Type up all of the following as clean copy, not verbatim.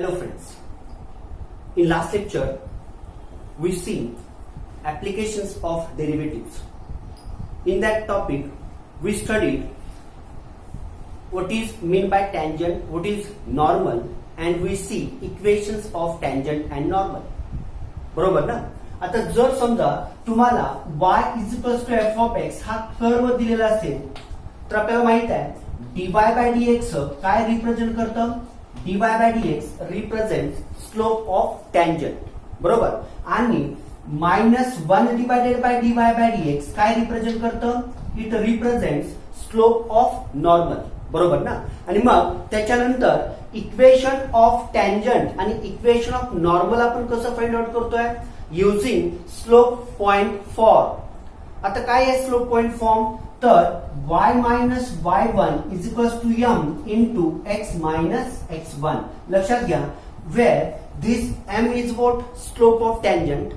Hello friends, in last lecture we see applications of derivatives. In that topic we studied what is mean by tangent, what is normal, and we see equations of tangent and normal. बरोबर ना. आता जर समजा तुम्हाला y is equals to f of x हा curve दिलेला असेल तर आपल्याला माहित आहे dy बाय dx काय रिप्रेझेंट करतं. dy by dx represents slope of tangent, बरोबर. आणि -1 divided by dy by dx काय रिप्रेझेंट करतं. It represents slope of normal, बरोबर ना. आणि मग त्याच्यानंतर इक्वेशन ऑफ टँजंट आणि इक्वेशन ऑफ नॉर्मल आपण कसं फाइंड आउट करतोय. Using slope point form. आता काय आहे स्लोप पॉइंट फॉर्म. तर y minus y1 is equals to m into x minus x1. लक्षात घ्या where this m is what slope of tangent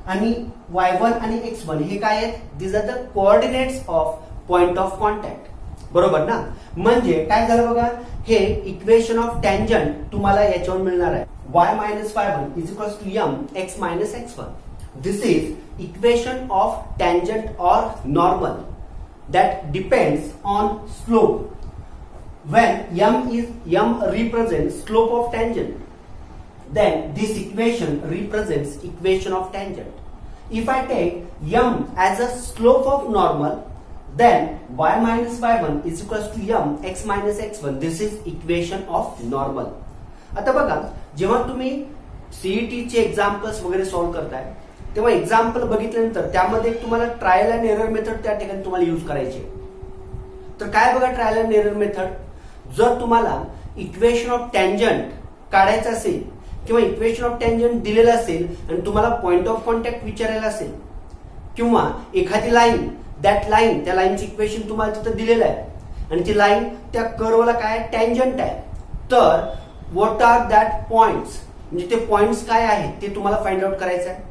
आणि y1 आणि x1 हे काय आहेत. This are the coordinates of point of contact, बरोबर ना. म्हणजे काय झालं बघा, हे इक्वेशन ऑफ टँजंट तुम्हाला याच्यावर मिळणार आहे. y minus y1 is equals to m x minus x1. This is equation of tangent और normal that depends on slope. When m represents slope of tangent, then this equation represents equation of tangent. If I take m as a slope of normal, then y minus y1 is equals to m x minus x1. This is equation of normal. आता बघा जेव्हा तुम्ही CET चे examples वगैरे solve करताय तेव्हा example बघितल्यानंतर त्यामध्ये तुम्हाला ट्रायल अँड एरर मेथड त्या ठिकाणी तुम्हाला यूज करायची. तर काय बघा ट्रायल अँड एरर मेथड. जर तुम्हाला इक्वेशन ऑफ टँजंट काढायचं असेल किंवा इक्वेशन ऑफ टँजंट दिलेलं असेल आणि तुम्हाला पॉइंट ऑफ कॉन्टॅक्ट विचारायला असेल किंवा एखादी लाईन त्या लाईनची इक्वेशन तुम्हाला तिथं दिलेलं आहे आणि ती लाईन त्या कर्वला काय टँजंट आहे, तर व्हॉट आर दॅट पॉइंट्स, म्हणजे ते पॉइंट्स काय आहेत ते तुम्हाला फाइंड आउट करायचं आहे.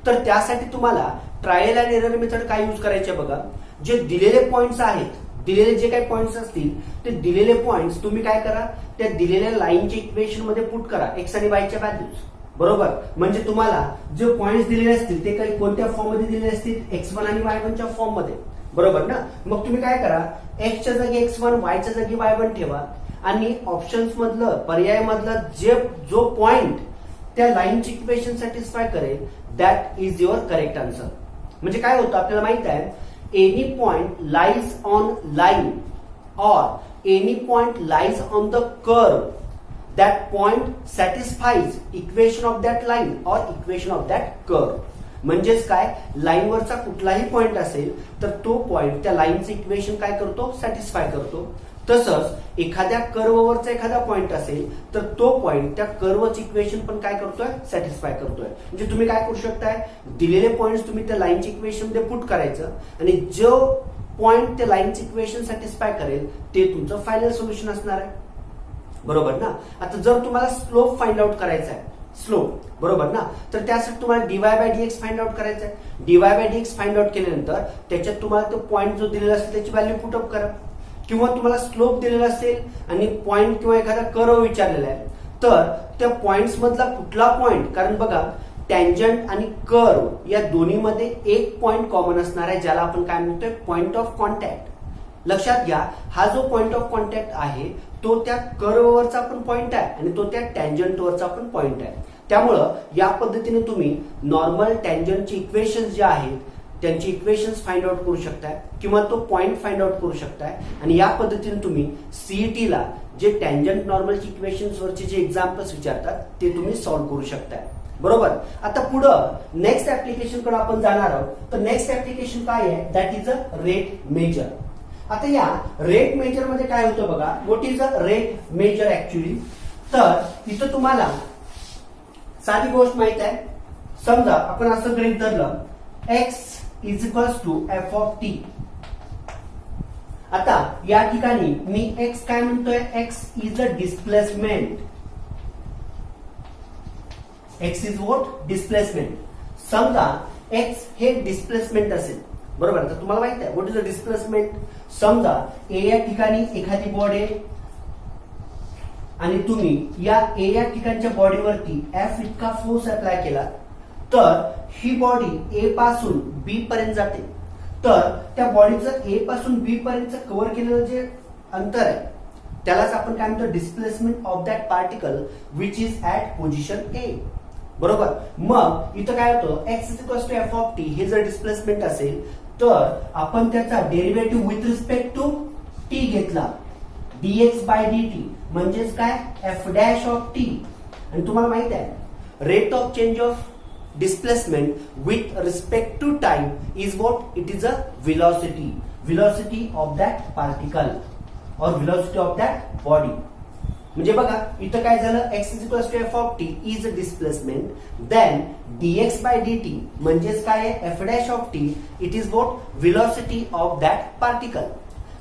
तर त्यासाठी तुम्हाला ट्रायल अँड एरर मेथड काय यूज करायचे बघा. जे दिलेले पॉइंट्स आहेत, दिलेले जे काही पॉइंट्स असतील ते दिलेले पॉइंट्स तुम्ही काय करा, त्या दिलेल्या लाईनच्या इक्वेशन मध्ये पुट करा एक्स आणि वायच्या व्हॅल्यूज, बरोबर. म्हणजे तुम्हाला जे पॉइंट्स दिलेले असतील ते काही कोणत्या फॉर्म मध्ये दिलेले असतील x1 आणि y1 च्या फॉर्म मध्ये, बरोबर ना. मग तुम्ही काय करा x च्या जागी x1 y च्या जागी y1 ठेवा आणि ऑप्शन्स मधलं पर्याय मधला जो पॉइंट त्या लाईनची इक्वेशन सॅटिस्फाय करेल that is your correct answer. म्हणजे काय होतं आपल्याला माहित आहे any point lies on line और any point lies on the curve that point satisfies equation of that line और इक्वेशन ऑफ दॅट कर्व. म्हणजेच काय लाईनवरचा कुठलाही पॉइंट असेल तर तो पॉइंट त्या लाईनचं इक्वेशन काय करतो सॅटिस्फाय करतो. तसंच एखाद्या कर्ववरचा एखादा पॉइंट असेल तर तो पॉइंट त्या कर्वचं इक्वेशन पण काय करतोय सॅटिस्फाय करतोय. म्हणजे तुम्ही काय करू शकताय दिलेले पॉइंट्स तुम्ही त्या लाईनच्या इक्वेशन मध्ये पुट करायचं आणि जो पॉइंट त्या लाईनचं इक्वेशन सॅटिस्फाय करेल ते तुमचं फायनल सोल्युशन असणार आहे, बरोबर ना. आता जर तुम्हाला स्लोप फाइंड आउट करायचा आहे, स्लोप, बरोबर ना, तर त्यासाठी तुम्हाला dy by dx find out करायचा आहे. dy by dx find out केल्यानंतर त्याच्यात तुम्हाला तो पॉइंट जो दिलेला असेल त्याची व्हॅल्यू पुटअप करा. किंवा तुम्हाला स्लोप दिलेला असेल आणि पॉइंट किंवा एखादा कर्व विचारलेला आहे तर त्या पॉइंट्स मधला कुठला पॉइंट, कारण बघा टँजंट आणि कर्व या दोन्हीमध्ये एक पॉइंट कॉमन असणार आहे ज्याला आपण काय म्हणतोय पॉइंट ऑफ कॉन्टॅक्ट. लक्षात घ्या हा जो पॉइंट ऑफ कॉन्टॅक्ट आहे तो त्या कर्ववरचा पण पॉइंट आहे आणि तो त्या टँजंटवरचा पण पॉइंट आहे. त्यामुळं या पद्धतीने तुम्ही नॉर्मल टँजंटची इक्वेशन्स जे आहेत त्यांची इक्वेशन्स फाइंड आउट करू शकताय किंवा तो पॉइंट फाइंड आउट करू शकताय आणि या पद्धतीने तुम्ही सीईटी ला जे टँजंट नॉर्मलची इक्वेशन्स वरचे जे एक्झाम्पल्स विचारतात ते तुम्ही सॉल्व्ह करू शकताय, बरोबर. आता पुढं नेक्स्ट ऍप्लिकेशन कडे आपण जाणार आहोत. तर नेक्स्ट ऍप्लिकेशन काय आहे that is a rate measure. आता या रेट मेजर मध्ये काय होतं बघा, what is a rate measure actually. तर इथं तुम्हाला साधी गोष्ट माहित आहे. समजा आपण असं गृहीत धरलं x is equals to f of t. आता या ठिकाणी मी x काय म्हणतोय, x is a displacement. x is what displacement. समजा x हे डिस्प्लेसमेंट असेल, बरोबर. तर तुम्हाला माहित आहे व्हॉट इज अ डिस्प्लेसमेंट. समजा ए या ठिकाणी एखादी बॉडी आणि तुम्ही या ए या ठिकाणच्या बॉडीवरती एफ इतका फोर्स अप्लाय केला तर ही बॉडी ए पासून बी पर्यंत जाते. तर त्या बॉडीचं ए पासून बी पर्यंत कव्हर केलेलं जे अंतर आहे त्यालाच आपण काय म्हणतो, displacement of that particle which is at position A. बरोबर. मग इथं काय होतं, x is equal to f of t हे जर डिस्प्लेसमेंट असेल तर आपण त्याचा derivative with respect to t घेतला, dx बाय dt म्हणजेच काय, एफ डॅश ऑफ टी. आणि तुम्हाला माहित आहे rate of change of displacement with respect to time is what, it is a velocity of that particle और velocity ऑफ दॅट बॉडी. म्हणजे बघा इथं काय झालं, x is equal to f of t is a displacement, then dx by dt म्हणजेच काय आहे, f dash of t, it is what, velocity of that particle.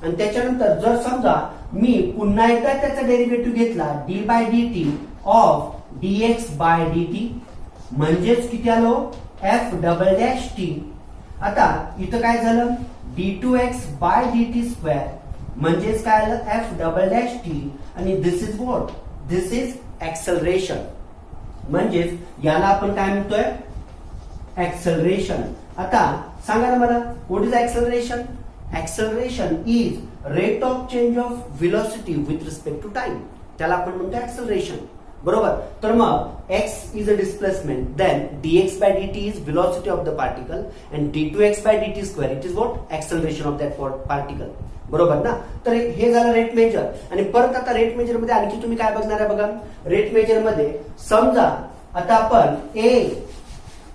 आणि त्याच्यानंतर जर समजा मी पुन्हा एकदा त्याचा डेरिव्हेटिव्ह घेतला d by d t of dx by dt म्हणजेच किती आलो, एफ डबल डॅश टी. आता इथं काय झालं, d2x बाय dt स्क्वेअर म्हणजेच काय आलं, एफ डबल डॅश टी. आणि this is what, this is acceleration. म्हणजेच याला आपण काय म्हणतोय, एक्सेलरेशन. आता सांगा ना मला, what is acceleration? Acceleration is rate of change of velocity with respect to time, त्याला आपण म्हणतो एक्सेलरेशन. बरोबर. तर मग x is a displacement, then dx by dt is velocity of the particle and d2x by dt square it is what, acceleration of that particle. बरोबर ना. तर हे झालं रेट मेजर. आणि परत आता रेट मेजर मध्ये आणखी तुम्ही काय बघणार आहे बघा, रेट मेजर मध्ये समजा आता आपण ए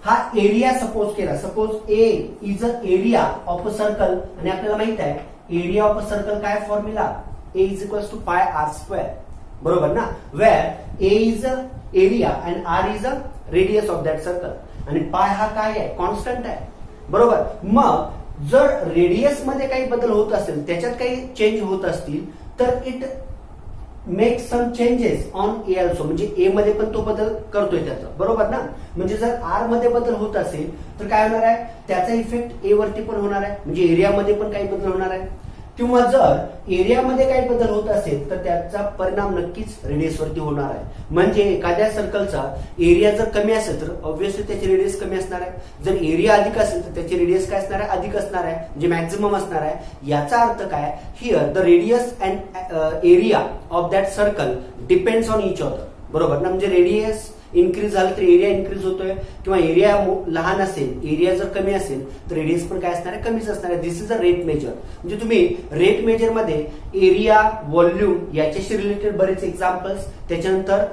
हा एरिया सपोज केला, suppose A is a area of a circle. आणि आपल्याला माहित आहे एरिया ऑफ अ सर्कल काय formula, A is equal to pi r square. बरोबर ना. Where A is a area and r is a radius of that circle. आणि pi हा काय आहे, कॉन्स्टंट आहे. बरोबर. मग जर रेडियस मध्ये काही बदल होत असेल, त्याच्यात काही चेंज होत असतील तर it make some changes on A also, म्हणजे ए मध्ये पण तो बदल करतोय त्याचा. बरोबर ना. म्हणजे जर आर मध्ये बदल होत असेल तर काय होणार आहे, त्याचा इफेक्ट ए वरती पण होणार आहे, म्हणजे एरियामध्ये पण काही बदल होणार आहे. किंवा जर एरियामध्ये काही बदल होत असेल तर त्याचा परिणाम नक्कीच रेडियस वरती होणार आहे. म्हणजे एखाद्या सर्कलचा एरिया जर कमी असेल तर ऑब्व्हियसली त्याची रेडियस कमी असणार आहे, जर एरिया अधिक असेल तर त्याची रेडियस काय असणार आहे, अधिक असणार आहे, म्हणजे मॅक्झिमम असणार आहे. याचा अर्थ काय, here the radius and area of that circle depends on each other. बरोबर ना. म्हणजे रेडियस इन्क्रीज झालं तर एरिया इन्क्रीज होतोय, किंवा एरिया लहान असेल, एरिया जर कमी असेल तर रेडियस पण काय असणार आहे, कमीच असणार आहे. दिस इज अ रेट मेजर. म्हणजे तुम्ही रेट मेजर मध्ये एरिया, व्हॉल्यूम याच्याशी रिलेटेड बरेच एक्झाम्पल्स, त्याच्यानंतर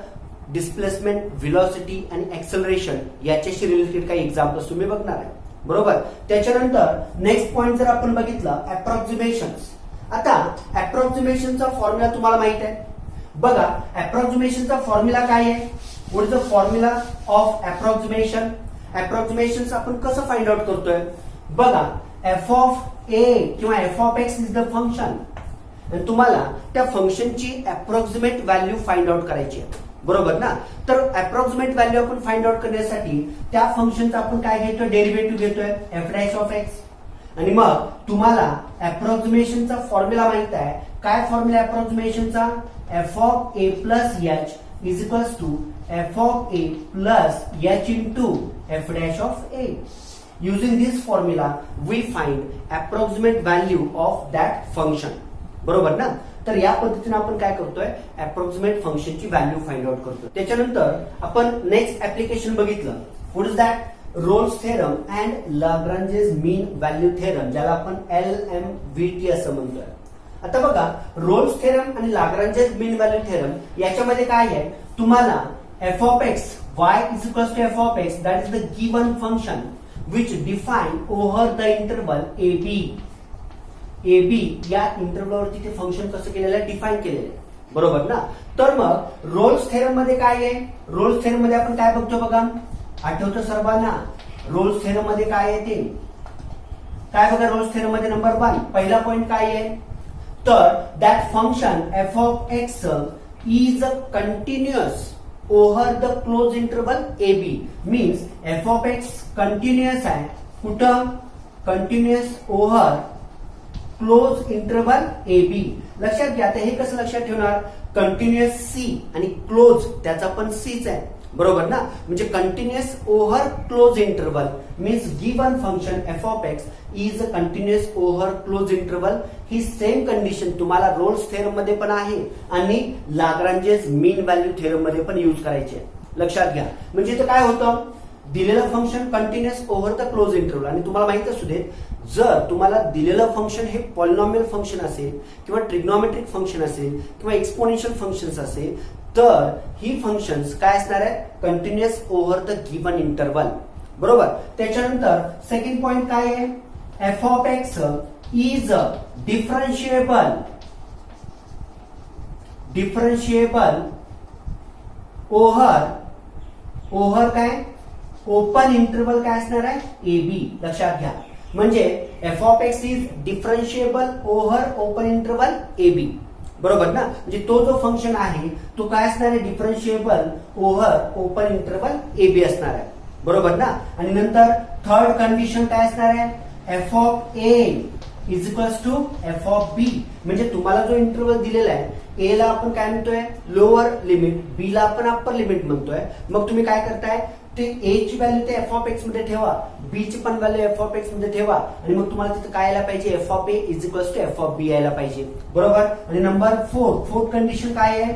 डिस्प्लेसमेंट, व्हेलॉसिटी आणि एक्सेलरेशन याच्याशी रिलेटेड काही एक्झाम्पल्स तुम्ही बघणार आहे. बरोबर. त्याच्यानंतर नेक्स्ट पॉइंट जर आपण बघितलं, अप्रॉक्सिमेशन. आता अप्रॉक्सिमेशनचा फॉर्म्युला तुम्हाला माहित आहे. बघा अप्रॉक्सिमेशनचा फॉर्म्युला काय आहे, what is the formula of approximation. Approximation आपण कसं फाइंड आउट करतोय, बघा एफ ऑफ ए किंवा F of x is the function, आणि तुम्हाला त्या फंक्शनची अप्रॉक्सिमेट व्हॅल्यू फाइंड आउट करायची आहे. बरोबर ना. तर अप्रॉक्सिमेट व्हॅल्यू आपण फाइंड आउट करण्यासाठी त्या फंक्शनचा आपण काय घेतोय, डेरिव्हेटिव्ह घेतोय एफ डॅश ऑफ एक्स. आणि मग तुम्हाला अप्रॉक्सिमेशनचा फॉर्म्युला माहित आहे. काय फॉर्म्युला अप्रॉक्सिमेशनचा, f of a plus h is equals to f of a plus h into f dash of a. Using this formula we find approximate value of that function. बरोबर ना. तर या पद्धतीने आपण काय करतोय, अप्रॉक्सिमेट फंक्शनची व्हॅल्यू फाइंड आउट करतोय. त्याच्यानंतर आपण नेक्स्ट ऍप्लिकेशन बघितलं, what is that, Rolle's theorem and Lagrange's mean value theorem, ज्याला आपण LMVT असं म्हणतोय. आता बघा रोल्स थेरम आणि लाग्रांजेस मीन व्हॅल्यू थेरम याच्यामध्ये काय आहे, तुम्हाला f of x y is equal to f of x, that is the given function which defined over the interval AB. AB या इंटरव्हलवरती ते फंक्शन कसं केलेलं आहे, डिफाईन केलेलं आहे. बरोबर ना. तर मग रोल्स थेरम मध्ये काय आहे, रोल्स थेरम मध्ये आपण काय बघतो बघा, आठवतं सर्वांना रोल्स थेरम मध्ये काय आहे ते काय बघा. रोल्स थेरम मध्ये नंबर 1 पहिला पॉइंट काय आहे, तर that function f of x is a continuous over the closed interval AB. means f of x continuous आहे, कुठं, continuous over close interval a b. लक्षात घ्या. आता हे कसं लक्षात ठेवणार, कंटिन्युअस सी आणि क्लोज त्याचा पण सीच आहे, बरोबर ना. म्हणजे continuous over close interval means given function f of x is a continuous over close interval. He same condition तुम्हाला रोल्स थेरम मध्ये पण आहे आणि लाग्रांजेस मीन व्हॅल्यू थेरम मध्ये पण युज करायची आहे. लक्षात घ्या. म्हणजे इथं काय होतं, दिलेलं function continuous over the close interval. आणि तुम्हाला माहित असू दे, जर तुम्हाला दिलेलं फंक्शन हे पॉलिनॉमियल फंक्शन असेल किंवा ट्रिग्नॉमेट्रिक फंक्शन असेल किंवा एक्सपोनेन्शियल फंक्शन्स असेल तर ही फंक्शन्स काय असणार आहे, continuous over the given interval, बरोबर. त्याच्यानंतर सेकंड पॉइंट काय आहे, f of x is differentiable over काय, ओपन इंटरव्हल काय असणार आहे, ए बी. लक्षात घ्या. म्हणजे f of x is differentiable over open interval a b, बरोबर ना. म्हणजे तो जो फंक्शन आहे तो काय असणार आहे, differentiable over open interval a b असणार आहे, बरोबर ना. आणि नंतर थर्ड कंडिशन काय असणार आहे, f of a is equals to f of b. म्हणजे तुम्हाला जो इंटरव्हल दिलेला आहे, ए ला आपण काय म्हणतोय, लोअर लिमिट, बी ला आपण अप्पर लिमिट म्हणतोय. मग तुम्ही काय करताय, ते ए ची व्हॅल्यू ते एफ ऑफ एक्स मध्ये ठेवा, बी ची पण व्हॅल्यू एफ ऑफ एक्स मध्ये ठेवा आणि मग तुम्हाला तिथे काय यायला पाहिजे, f of a is equals to f of b यायला पाहिजे, बरोबर. आणि नंबर फोर्थ कंडिशन काय आहे,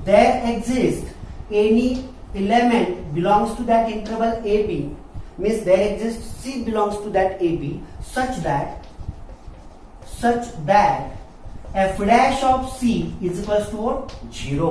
there exist any element belongs to that interval a b means there exist c belongs to that a b such that f dash of c is equals to 0.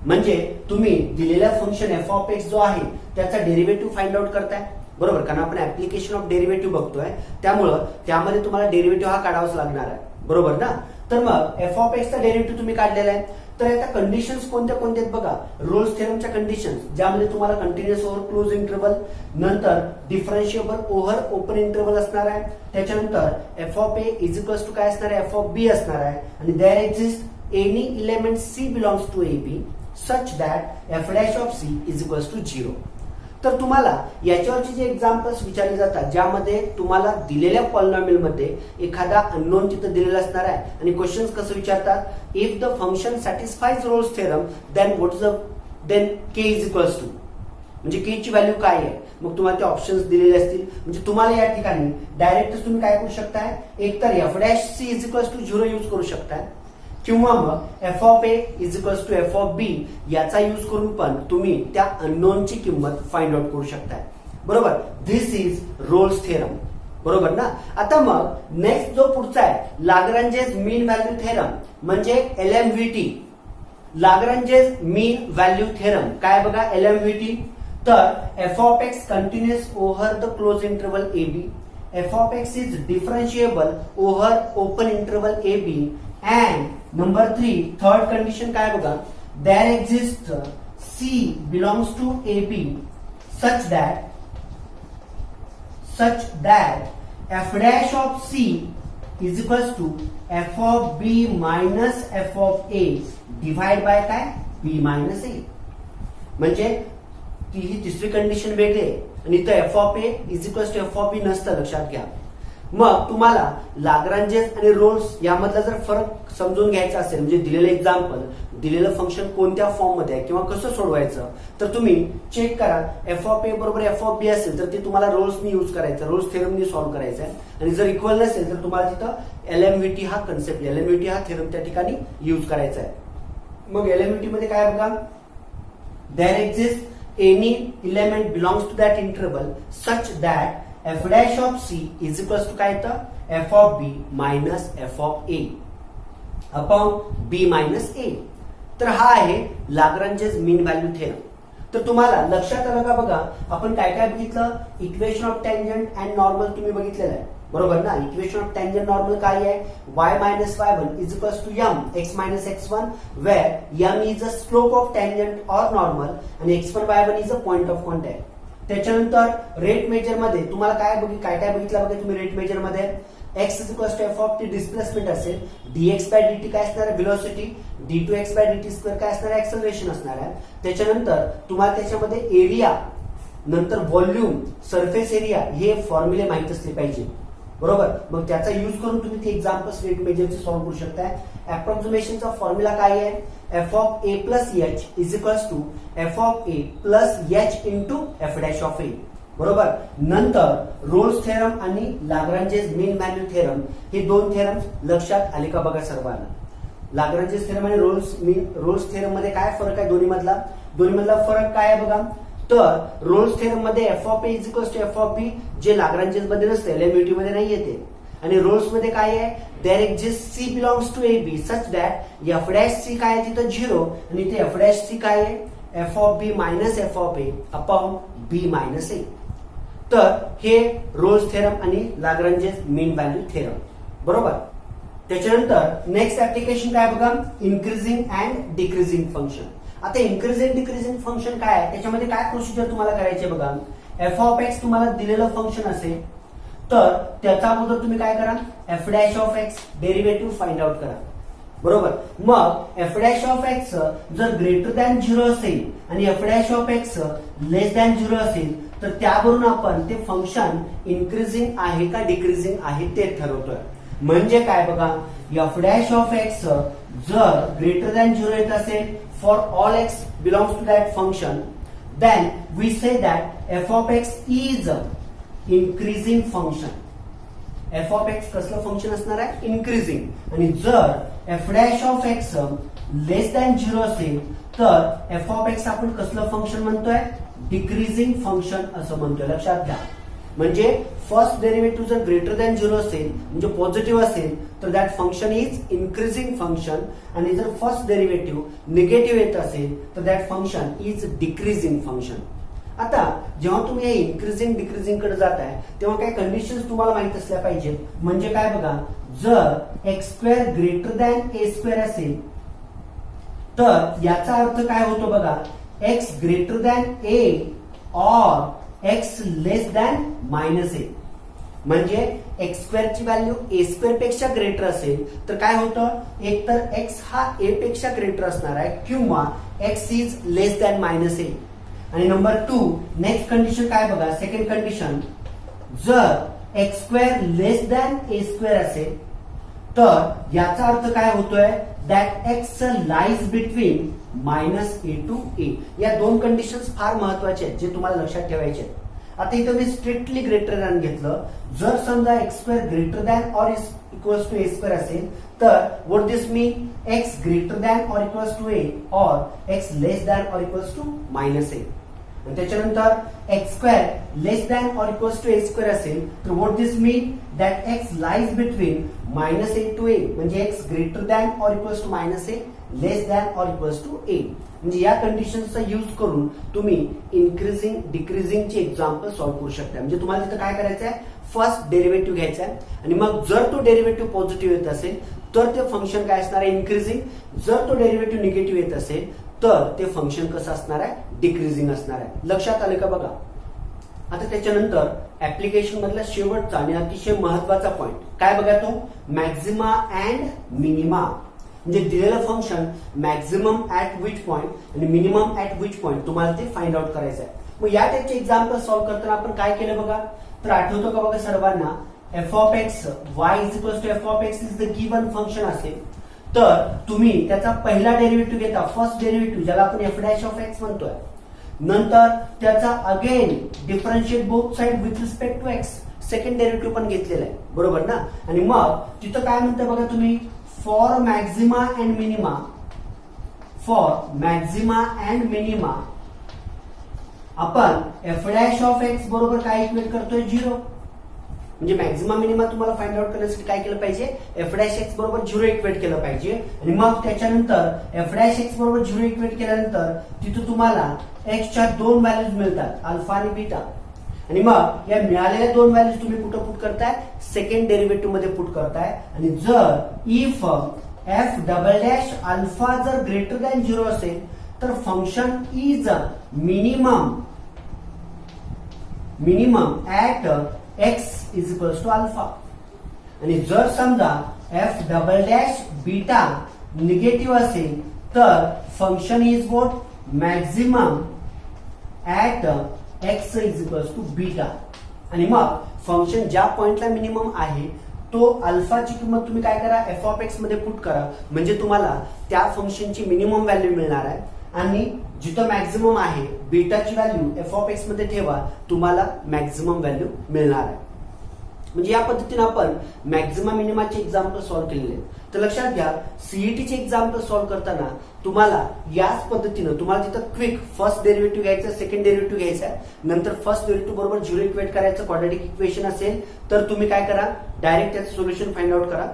म्हणजे तुम्ही दिलेला function f of x जो आहे त्याचा derivative find out करताय, बरोबर. कारण आपण ऍप्लिकेशन ऑफ डेरिव्हेटिव्ह बघतोय, त्यामुळं त्यामध्ये तुम्हाला डेरिव्हेटिव्ह हा काढावाच लागणार आहे, बरोबर ना. तर मग एफ ऑफ एक्सचा डेरिव्हेटिव्ह तुम्ही काढलेला आहे. तर आता कंडिशन्स कोणत्या कोणत्या आहेत बघा, रोल्स थेरमच्या कंडिशन्स, ज्यामध्ये तुम्हाला कंटिन्युअस ओव्हर क्लोज इंटरव्हल, नंतर डिफरन्शिएबल ओव्हर ओपन इंटरव्हल असणार आहे, त्याच्यानंतर f of a is equals to काय असणार आहे, एफ ऑफ बी असणार आहे. आणि there exist any element c belongs to a b such that f dash of c is equals to 0. तर तुम्हाला याच्यावरचे जे एक्झाम्पल्स विचारले जातात, ज्यामध्ये तुम्हाला दिलेल्या पॉलिनॉमियल मध्ये एखादा अननोन तिथं दिलेला असणार आहे आणि क्वेश्चन्स कसं विचारतात, if the function satisfies Rolle's theorem then k is equals to, म्हणजे k ची व्हॅल्यू काय आहे. मग तुम्हाला ते ऑप्शन्स दिलेले असतील. म्हणजे तुम्हाला या ठिकाणी डायरेक्ट तुम्ही काय करू शकताय, एकतर f dash c is equals to 0 use करू शकताय किंवा मग f of a is equals to f of b याचा यूज करून पण तुम्ही त्या अननोनची किंमत फाइंड आउट करू शकताय, बरोबर. दिस इज रोल्स थेरम, बरोबर ना. आता मग नेक्स्ट जो पुढचा आहे, लाग्रांजेस मीन व्हॅल्यू थेरम म्हणजे LMVT, Lagrange's mean value theorem. काय बघा LMVT, तर f of x continuous over the close interval a b, f of x is differentiable over open interval a b. And number 3 third condition काय बघा, there exist c belongs to a b such that f dash of c is equals to f of b minus f of a divide by काय b minus a. म्हणजे ही तिसरी condition वेगळी आहे आणि इथं f of a is equals to f of b नसतं, लक्षात घ्या. मग तुम्हाला लाग्रांजेस आणि रोल्स यामधला जर फरक समजून घ्यायचा असेल, म्हणजे दिलेलं एक्झाम्पल, दिलेलं फंक्शन कोणत्या फॉर्म मध्ये आहे किंवा कसं सोडवायचं, तर तुम्ही चेक करा. एफ ऑफ ए बरोबर एफ ऑफ बी असेल तर ते तुम्हाला रोल्सनी यूज करायचं, रोल्स थेरमनी सॉल्व्ह करायचं आहे. आणि जर इक्वल नसेल तर तुम्हाला तिथं LMVT हा कन्सेप्ट, LMVT हा थेरम त्या ठिकाणी यूज करायचा आहे. मग LMVT मध्ये काय बघा, there exist any element belongs to that interval such that f dash of c is equals to काय येतं, f of b minus f of a upon b minus a. तर हा आहे लाग्रांजेस मीन व्हॅल्यू थेरम. तर तुम्हाला लक्षात आलं का बघा, आपण काय काय बघितलं, equation of tangent and normal तुम्ही बघितलेलं आहे, बरोबर ना. इक्वेशन ऑफ टँजंट नॉर्मल काय आहे, y minus y1 is equals to m x minus x1 where m is a slope of tangent or normal आणि x1 y1 is a point of contact. त्याच्यानंतर rate measure मध्ये तुम्हाला काय काय बघितलं बघा तुम्ही रेट मेजर मध्ये, x is equals to f of t displacement असेल, dx बाय dt काय असणार आहे velocity, d2x by dt square काय असणार आहे ऍक्सेलरेशन असणार आहे. त्याच्यानंतर तुम्हाला त्याच्यामध्ये एरिया, नंतर व्हॉल्यूम, सरफेस एरिया हे फॉर्म्युले माहित असले पाहिजे, बरोबर. मग त्याचा यूज करून तुम्ही ते एक्झाम्पल स्टेट मेजरचे सॉल्व्ह करू शकताय. अप्रॉक्सिमेशनचा फॉर्म्युला काय आहे? F of a plus h is equals to f of a plus h into f dash of a. बरोबर. नंतर रोल्स थेरम आणि लाग्रांजेस मीन व्हॅल्यू थेरम हे दोन थेरम लक्षात आले का बघा सर्वांना. लाग्रांजेस थेरम आणि रोल्स थेरम मध्ये काय फरक आहे दोन्ही मधला फरक काय आहे बघा. तर रोल्स थेरम मध्ये f of a is equals to f of b जे लाग्रांजेस मध्ये नसते, एलएमयूटी मध्ये नाही येते. आणि रोल्स मध्ये काय आहे? There exist c belongs to a b such that f dash c काय आहे तिथं 0 आणि इथे एफ डॅश सी काय आहे? F of b minus f of a upon b minus a. तर हे रोल्स थेरम आणि लाग्रांजेस मीन व्हॅल्यू थेरम. बरोबर. त्याच्यानंतर नेक्स्ट ऍप्लिकेशन काय बघा, इन्क्रीजिंग अँड डिक्रीजिंग फंक्शन. आता इन्क्रीजिंग डिक्रीजिंग फंक्शन काय आहे, त्याच्यामध्ये काय प्रोसिजर तुम्हाला करायचे बघा. एफ ऑफ एक्स तुम्हाला दिलेलं फंक्शन असेल तर त्याचा अगोदर तुम्ही काय करा, F dash of x derivative find out करा. बरोबर. मग एफ डॅश ऑफ एक्स जर ग्रेटर दॅन 0 असेल आणि F dash of x less than 0 असेल तर त्यावरून आपण ते फंक्शन इन्क्रीजिंग आहे का डिक्रीजिंग आहे ते ठरवतोय. म्हणजे काय बघा, एफ डॅश ऑफ एक्स जर ग्रेटर दॅन 0 येत असेल for all x belongs to that function, then we say that f of x is increasing function. F of x कसलं फंक्शन असणार आहे? इन्क्रीजिंग. आणि जर f dash of x less than 0 असेल तर एफ ऑफ एक्स आपण कसलं function म्हणतोय? डिक्रीजिंग फंक्शन असं म्हणतोय. लक्षात घ्या. म्हणजे फर्स्ट डेरिव्हेटिव्ह जर ग्रेटर दॅन 0 असेल म्हणजे पॉझिटिव्ह असेल तर that function is increasing function. आणि जर फर्स्ट डेरिव्हेटिव्ह निगेटिव्ह येत असेल तर that function is decreasing function. आता जेव्हा तुम्ही हे इन्क्रीजिंग डिक्रीजिंग कडे जाताय तेव्हा काही कंडिशन्स तुम्हाला माहित असल्या पाहिजेत. म्हणजे काय बघा, जर x square greater than a square असेल तर याचा अर्थ काय होतो बघा, x greater than a or x less than minus a. म्हणजे एक्स स्क्वेअरची व्हॅल्यू ए स्क्वेअर पेक्षा ग्रेटर असेल तर काय होतं, एक तर एक्स हा ए पेक्षा ग्रेटर असणार आहे किंवा x is less than minus a. आणि नंबर 2 नेक्स्ट कंडिशन काय बघा, सेकंड कंडिशन, जर x square less than a square असेल तर याचा अर्थ काय होतोय, that x lies between minus a to a. या दोन कंडिशन्स फार महत्वाचे आहेत जे तुम्हाला लक्षात ठेवायचे आहेत. आता इथं मी स्ट्रिक्टली ग्रेटर दॅन घेतलं. जर समजा x square greater than or equals to a square असेल तर what this mean, x greater than or equals to a or x less than or equals to minus a. त्याच्यानंतर x square less than or equals to a square असेल तर what this mean, that x lies between minus a to a. म्हणजे x greater than or equals to minus a, less than or equals to a. म्हणजे या कंडिशनचा use करून तुम्ही increasing डिक्रीजिंगचे example solve करू शकता. म्हणजे तुम्हाला तिथं काय करायचं आहे, फर्स्ट डेरिव्हेटिव्ह घ्यायचा आहे आणि मग जर तो डेरिव्हेटिव्ह पॉझिटिव्ह येत असेल तर ते फंक्शन काय असणार आहे, इन्क्रीजिंग. जर तो डेरिव्हेटिव्ह निगेटिव्ह येत असेल तर ते फंक्शन कसं असणार आहे, डिक्रीजिंग असणार आहे. लक्षात आलं का बघा. आता त्याच्यानंतर ऍप्लिकेशन मधला शेवटचा आणि अतिशय महत्वाचा पॉइंट काय बघा, तो मॅक्झिमा अँड मिनिमा. म्हणजे दिलेलं function maximum at which point आणि मिनिमम ऍट विच पॉइंट तुम्हाला ते फाइंड आउट करायचं आहे. मग या टाइपचे एक्झाम्पल सॉल्व्ह करताना आपण काय केलं बघा, तर आठवतो का बघा सर्वांना, f of x y is equals to f of x is the given function असेल तर तुम्ही त्याचा पहिला डेरिव्हेटिव्ह घेता, फर्स्ट डेरिव्हेटिव्ह ज्याला आपण एफ डॅश ऑफ एक्स म्हणतोय. नंतर त्याचा again differentiate both side with respect to x, second derivative पण घेतलेला आहे. बरोबर ना. आणि मग तिथं काय म्हणतंय बघा तुम्ही, for Maxima and minima, for Maxima and minima आपण एफ डॅश ऑफ एक्स बरोबर काय इक्वेट करतोय, 0. म्हणजे मॅक्झिमा मिनिमा तुम्हाला फाइंड आउट करण्यासाठी काय केलं पाहिजे, एफ डॅश एक्स बरोबर 0 इक्वेट केलं पाहिजे. आणि मग त्याच्यानंतर एफ डॅश एक्स बरोबर 0 इक्वेट केल्यानंतर तिथं तुम्हाला एक्सच्या 2 व्हॅल्यूज मिळतात, अल्फा आणि बीटा. आणि मग या मिळालेल्या 2 व्हॅल्यूज तुम्ही कुठं पुट करताय, सेकंड डेरिव्हेटिव्ह मध्ये पुट करताय. आणि जर if f double dash alpha जर ग्रेटर दॅन 0 असेल तर function is minimum at x is equals to alpha. आणि जर समजा f double dash beta negative असेल तर function is what, maximum at x is equals to beta. आणि मग फंक्शन ज्या पॉइंटला मिनिमम आहे तो अल्फाची किंमत तुम्ही काय करा, एफ ऑफ एक्स मध्ये पुट करा, म्हणजे तुम्हाला त्या फंक्शनची मिनिमम व्हॅल्यू मिळणार आहे. आणि जिथं मॅक्झिमम आहे बीटाची व्हॅल्यू एफ ऑफ एक्स मध्ये ठेवा, तुम्हाला मॅक्झिमम व्हॅल्यू मिळणार आहे. म्हणजे या पद्धतीने आपण मॅक्झिमम मिनिमाचे एक्झाम्पल सॉल्व्ह केलेले आहेत. तर लक्षात घ्या, सीईटीचे एक्झाम्पल सॉल्व्ह करताना तुम्हाला याच पद्धतीनं तुम्हाला तिथं क्विक फर्स्ट डेरिव्हेटिव्ह घ्यायचं, सेकंड डेरिव्हेटिव्ह घ्यायचा, नंतर फर्स्ट डेरिव्हेटिव्ह बरोबर 0 इक्वेट करायचं. क्वाड्रॅटिक इक्वेशन असेल तर तुम्ही काय करा, डायरेक्ट त्याचं सोल्युशन फाइंड आउट करा.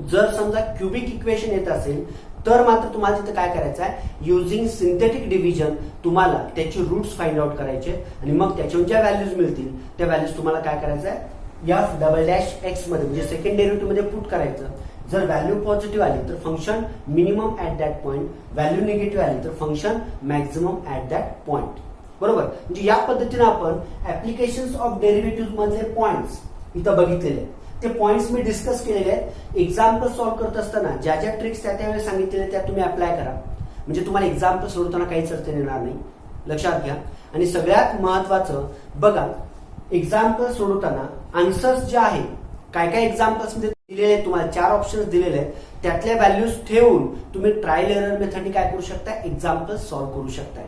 जर समजा क्युबिक इक्वेशन येत असेल तर मात्र तुम्हाला तिथे काय करायचं आहे, युझिंग सिंथेटिक डिव्हिजन तुम्हाला त्याची रूट्स फाइंड आउट करायचे आणि मग त्याच्यावर ज्या व्हॅल्यूज मिळतील त्या व्हॅल्यूज तुम्हाला काय करायचं आहे, एफ डबल डॅश एक्स मध्ये म्हणजे सेकंड डेरिव्हेटिव्ह मध्ये पुट करायचं. जर व्हॅल्यू पॉझिटिव्ह आली तर function minimum at that point, value negative आली तर function maximum at that point. बरोबर, म्हणजे या पद्धतीने आपण ऍप्लिकेशन्स ऑफ डेरिव्हेटिव्ह मधले पॉइंट्स इथं बघितलेले आहेत. ते पॉइंट्स मी डिस्कस केलेले आहेत. एक्झाम्पल सॉल्व्ह करत असताना ज्या ज्या ट्रिक्स त्यावेळेस सांगितलेल्या त्या तुम्ही अप्लाय करा, म्हणजे तुम्हाला एक्झाम्पल सोडवताना काहीच अडचण येणार नाही. लक्षात घ्या. आणि सगळ्यात महत्वाचं बघा, एक्झाम्पल सोडवताना आन्सर्स जे आहे, काय काय एक्झाम्पल्स मध्ये दिलेले आहेत तुम्हाला 4 ऑप्शन्स दिलेले आहेत, त्यातल्या व्हॅल्यूज ठेवून तुम्ही ट्रायल एरर मेथडने काय करू शकता, एक्झाम्पल सॉल्व्ह करू शकता.